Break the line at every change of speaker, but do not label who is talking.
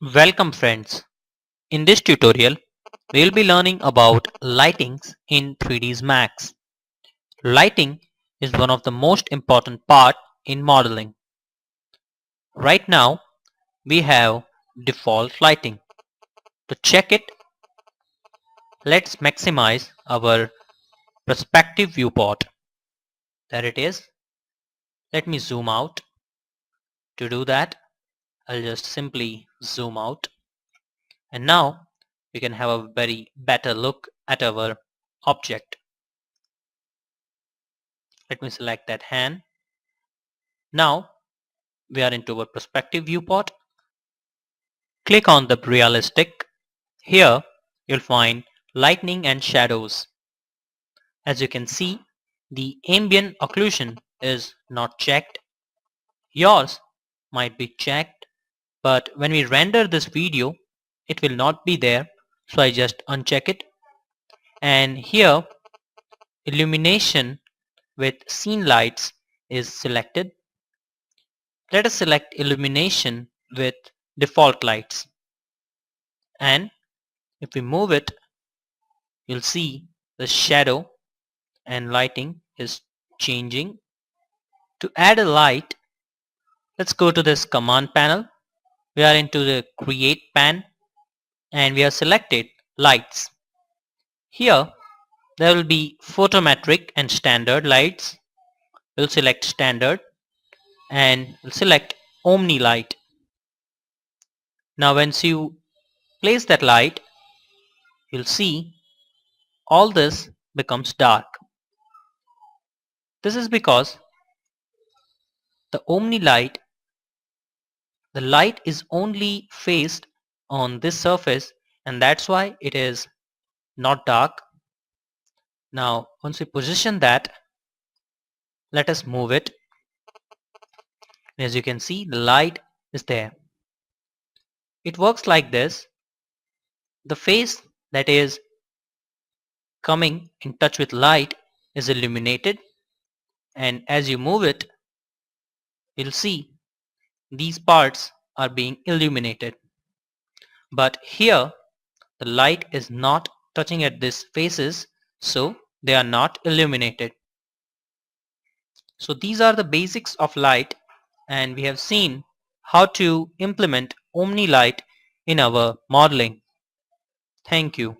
Welcome friends. In this tutorial, we will be learning about lightings in 3ds Max. Lighting is one of the most important part in modeling. Right now, we have default lighting. To check it, let's maximize our perspective viewport. There it is. Let me zoom out. To do that, I'll just simply zoom out. And now we can have a very better look at our object. Let me select that hand. Now we are into our perspective viewport. Click on the realistic. Here you'll find lightning and shadows. As you can see, the ambient occlusion is not checked. Yours might be checked, but when we render this video, it will not be there. So I just uncheck it. And here illumination with scene lights is selected. Let us select illumination with default lights. And if we move it, you'll see the shadow and lighting is changing. To add a light, let's go to this command panel. We are into the create pan and we have selected lights. Here there will be photometric and standard lights. We'll select standard and we'll select Omni light. Now once you place that light, you'll see all this becomes dark. This is because the Omni light, the light is only faced on this surface and that's why it is not dark. Now once we position that, let us move it. As you can see, the light is there. It works like this. The face that is coming in touch with light is illuminated, and as you move it, you'll see these parts are being illuminated. But here the light is not touching at these faces, so they are not illuminated. So these are the basics of light, and we have seen how to implement Omni light in our modeling. Thank you.